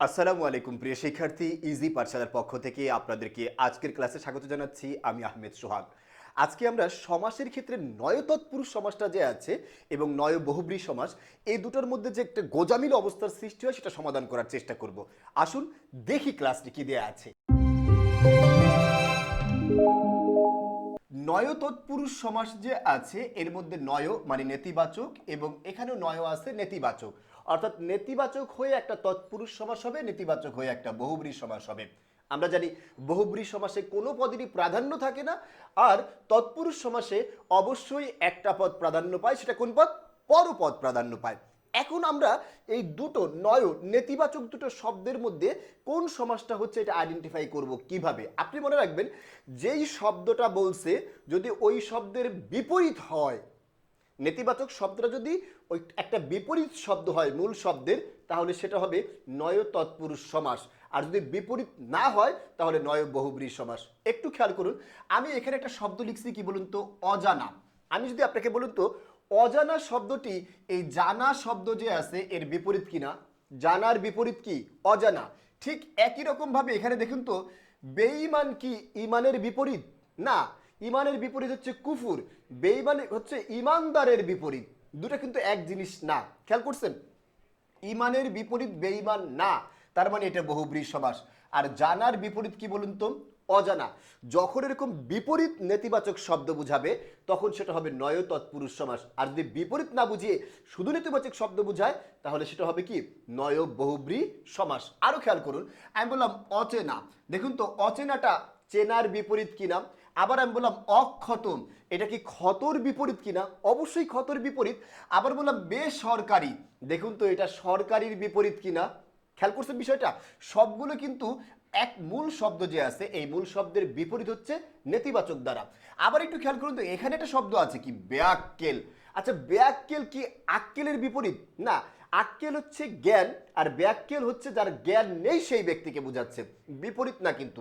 আসসালামু আলাইকুম প্রিয় শিক্ষার্থী, ইজি পাঠশালার পক্ষ থেকে আপনাদেরকে আজকের ক্লাসে স্বাগত জানাচ্ছি। আমি আহমেদ সোহাগ। আজকে আমরা সমাসের ক্ষেত্রে নয় তৎপুরুষ সমাসটা যে আছে এবং নয় বহুব্রী সমাস, এই দুটোর মধ্যে যে একটা গোজামিল অবস্থার সৃষ্টি হয় সেটা সমাধান করার চেষ্টা করব। আসুন দেখি ক্লাসটি কি দেয়া আছে। নয় তৎপুরুষ সমাস যে আছে এর মধ্যে নয় মানে নেতিবাচক এবং এখানেও নয় আছে নেতিবাচক, অর্থাৎ নেতিবাচক হয়ে একটা তৎপুরুষ সমাস হবে, নেতিবাচক হয়ে একটা বহুব্রী সমাস হবে। আমরা জানি বহুব্রী সমাসে কোনো পদেরই প্রাধান্য থাকে না, আর তৎপুরুষ সমাসে অবশ্যই একটা পদ প্রাধান্য পায়। সেটা কোন পদ? পরপদ প্রাধান্য পায়। এখন আমরা এই দুটো নয় নেতিবাচক দুটো শব্দের মধ্যে কোন সমাসটা হচ্ছে এটা আইডেন্টিফাই করব কিভাবে। আপনি মনে রাখবেন, যেই শব্দটা বলছে যদি ওই শব্দের বিপরীত হয়, নেতিবাচক শব্দটা যদি ওই একটা বিপরীত শব্দ হয় মূল শব্দের, তাহলে সেটা হবে নয় তৎপুরুষ সমাস। আর যদি বিপরীত না হয় তাহলে নয় বহুব্রী সমাস। একটু খেয়াল করুন, আমি এখানে একটা শব্দ লিখছি, কি বলুন তো? অজানা। আমি যদি আপনাকে বলুন তো অজানা শব্দটি এই জানা শব্দ যে আছে এর বিপরীত কিনা? জানার বিপরীত কি? অজানা। ঠিক একই রকম ভাবে এখানে দেখুন তো, বেঈমান কি ইমানের বিপরীত? না, ইমানের বিপরীত হচ্ছে কুফুর। বেঈমান হচ্ছে ইমানদারের বিপরীত। দুটো কিন্তু এক জিনিস না। খেয়াল করছেন? ইমানের বিপরীত বেঈমান না, তার মানে এটা বহুব্রী সমাস। আর জানার বিপরীত কি বলুন তো? অজানা। যখন এরকম বিপরীত নেতিবাচক শব্দ বুঝাবে তখন সেটা হবে নয় তৎপুরুষ সমাস। আর যদি বিপরীত না বুঝিয়ে শুধু নেতিবাচক শব্দ বুঝায় তাহলে সেটা হবে কি? নয় বহুব্রী সমাস। আরো খেয়াল করুন, আমি বললাম অচেনা। দেখুন তো অচেনাটা চেনার বিপরীত কিনা? আবার আমি বললাম অক্ষতম, এটা কি ক্ষতর বিপরীত কিনা? অবশ্যই ক্ষতর বিপরীত। আবার বললাম বেসরকারি, দেখুন তো এটা সরকারির বিপরীত কিনা? খেয়াল করছেন বিষয়টা? সবগুলো কিন্তু এক মূল শব্দ যে আছে এই মূল শব্দের বিপরীত হচ্ছে নেতিবাচক দ্বারা। আবার একটু খেয়াল করুন তো, এখানে একটা শব্দ আছে কি? বেয়াক্কেল। আচ্ছা, বেয়াক্কেল কি আক্কেলের বিপরীত? না, আক্কেল হচ্ছে জ্ঞান, আর ব্যাক্কেল হচ্ছে যার জ্ঞান নেই সেই ব্যক্তিকে বোঝাচ্ছে, বিপরীত না কিন্তু।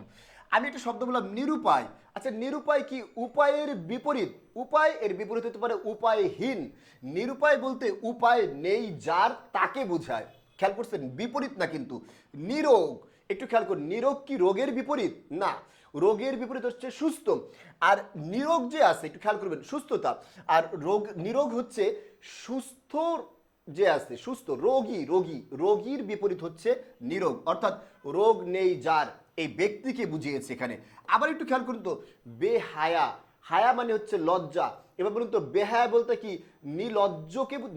আমি একটা শব্দ বললাম নিরুপায়। আচ্ছা, নিরুপায় কি উপায়ের বিপরীত? উপায় এর বিপরীত হতে পারে উপায়হীন। নিরুপায় বলতে উপায় নেই যার, তাকে বোঝায়। খেয়াল করছেন? বিপরীত না কিন্তু। নিরোগ, একটু খেয়াল করুন, নিরোগ কি রোগের বিপরীত? না, রোগের বিপরীত হচ্ছে সুস্থ। আর নিরোগ যে আছে একটু খেয়াল করবেন, সুস্থতা। আর নিরোগ হচ্ছে সুস্থ যে আছে, সুস্থ। রোগীর বিপরীত হচ্ছে নিরোগ, অর্থাৎ রোগ নেই যার, এই ব্যক্তিকে বুঝিয়েছে এখানে। আবার একটু খেয়াল করুন তো, বেহায়া। হায়া মানে হচ্ছে লজ্জা। এবার বলুন তো বেহায়া বলতে কি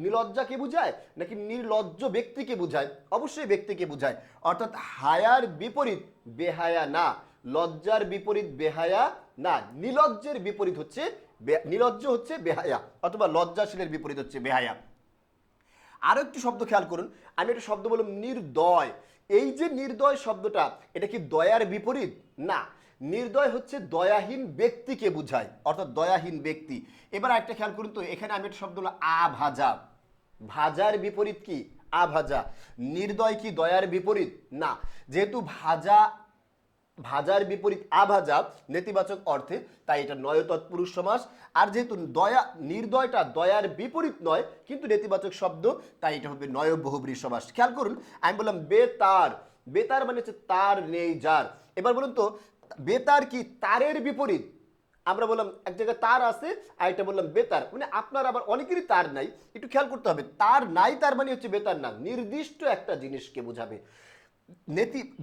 নিলজ্জাকে বোঝায় নাকি নির্লজ্জ ব্যক্তিকে বোঝায়? অবশ্যই ব্যক্তিকে বোঝায়। অর্থাৎ হায়ার বিপরীত বেহায়া না, লজ্জার বিপরীত বেহায়া না, নিলজ্জের বিপরীত হচ্ছে নিলজ্জ হচ্ছে বেহায়া, অথবা লজ্জাশীলের বিপরীত হচ্ছে বেহায়া। আরো একটি শব্দ খেয়াল করুন, আমি একটা শব্দ বললাম নির্দয়। এই যে নির্দয় শব্দটা, এটা কি দয়ার বিপরীত? না, নির্দয় হচ্ছে দয়াহীন ব্যক্তিকে বোঝায়, অর্থাৎ দয়াহীন ব্যক্তি। এবার একটা খেয়াল করুন তো, এখানে আমি একটা শব্দ বললাম আভাজা। ভাজার বিপরীত কি? আভাজা। নির্দয় কি দয়ার বিপরীত? না, যেহেতু ভাজার বিপরীত আভাজা নেতিবাচক অর্থে, তাই এটা নয় তৎপুরুষ সমাস। আর যেহেতু নির্দয়টা দয়ার বিপরীত নয় কিন্তু নেতিবাচক শব্দ, তাই এটা হবে নয় বহুব্রী সমাস। খেয়াল করুন, আমি বললাম বেতার। বেতার মানে হচ্ছে তার নেই যার। এবার বলুন তো বেতার কি তারের বিপরীত? আমরা বললাম এক জায়গায় তার আছে, আর এটা বললাম বেতার, মানে আপনার আবার অনেকেরই তার নাই। একটু খেয়াল করতে হবে, তার নাই তার মানে হচ্ছে বেতার না, নির্দিষ্ট একটা জিনিসকে বোঝাবে,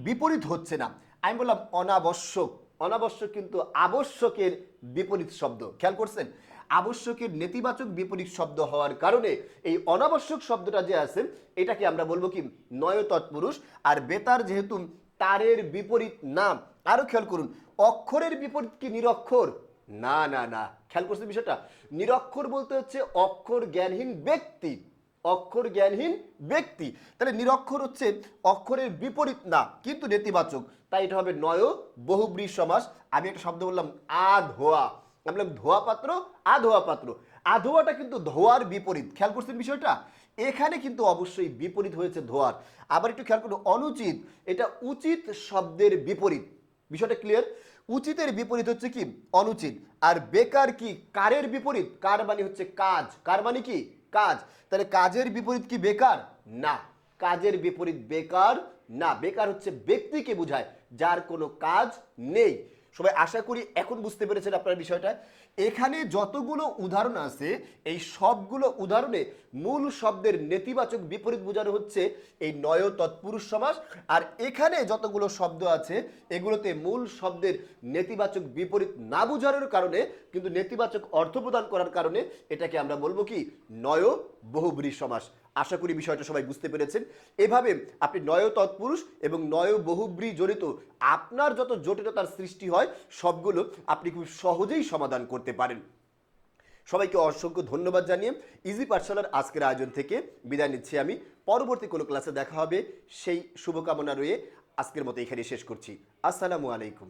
বিপরীত হচ্ছে না। আমি বললাম অনাবশ্যক। অনাবশ্যক কিন্তু আবশ্যকের বিপরীত শব্দ। খেয়াল করছেন? আবশ্যকের নেতিবাচক বিপরীত শব্দ হওয়ার কারণে এই অনাবশ্যক শব্দটা যে আছে এটাকে আমরা বলবো কি? নয় তৎপুরুষ। আর বেতার যেহেতু তারের বিপরীত নাম। আরো খেয়াল করুন, অক্ষরের বিপরীত কি নিরক্ষর? না না না, খেয়াল করছেন বিষয়টা? নিরক্ষর বলতে হচ্ছে অক্ষর জ্ঞানহীন ব্যক্তি, অক্ষর জ্ঞানহীন ব্যক্তি। তাহলে নিরক্ষর হচ্ছে অক্ষরের বিপরীত না কিন্তু নেতিবাচক, তাই এটা হবে নয় বহুব্রী সমাস। আমি একটা শব্দ বললাম আধোয়া। আমি বললাম ধোয়া পাত্র, আধোয়া পাত্র। আধোয়াটা কিন্তু ধোয়ার বিপরীত। খেয়াল করছেন বিষয়টা? এখানে কিন্তু অবশ্যই বিপরীত হয়েছে ধোয়ার। আবার একটু খেয়াল করুন, অনুচিত, এটা উচিত শব্দের বিপরীত। বিষয়টা ক্লিয়ার? উচিতের বিপরীত হচ্ছে কি? অনুচিত। আর বেকার কি কারের বিপরীত? কার মানে হচ্ছে কাজ, কার মানে কি? কাজ। তাহলে কাজের বিপরীত কি বেকার? না, কাজের বিপরীত বেকার না, বেকার হচ্ছে ব্যক্তিকে বোঝায় যার কোনো কাজ নেই। সবাই আশা করি এখন বুঝতে পেরেছেন আপনার বিষয়টা। এখানে যতগুলো উদাহরণ আছে এই সবগুলো উদাহরণে মূল শব্দের নেতিবাচক বিপরীত বোঝানো হচ্ছে এই নয় তৎপুরুষ সমাস। আর এখানে যতগুলো শব্দ আছে এগুলোতে মূল শব্দের নেতিবাচক বিপরীত না বোঝানোর কারণে, কিন্তু নেতিবাচক অর্থ প্রদান করার কারণে এটাকে আমরা বলবো কি নয় বহুব্রী সমাস। আশা করি বিষয়টা সবাই বুঝতে পেরেছেন। এভাবে আপনি নয় তৎপুরুষ এবং নয় বহুব্রী জড়িত আপনার যত জটিলতার সৃষ্টি হয় সবগুলো আপনি খুব সহজেই সমাধান করতে পারেন। সবাইকে অসংখ্য ধন্যবাদ জানিয়ে ইজি পাঠশালার আজকের আয়োজন থেকে বিদায় নিচ্ছি আমি। পরবর্তী কোনো ক্লাসে দেখা হবে সেই শুভকামনা রয়ে আজকের মতো এখানে শেষ করছি। আসসালামু আলাইকুম।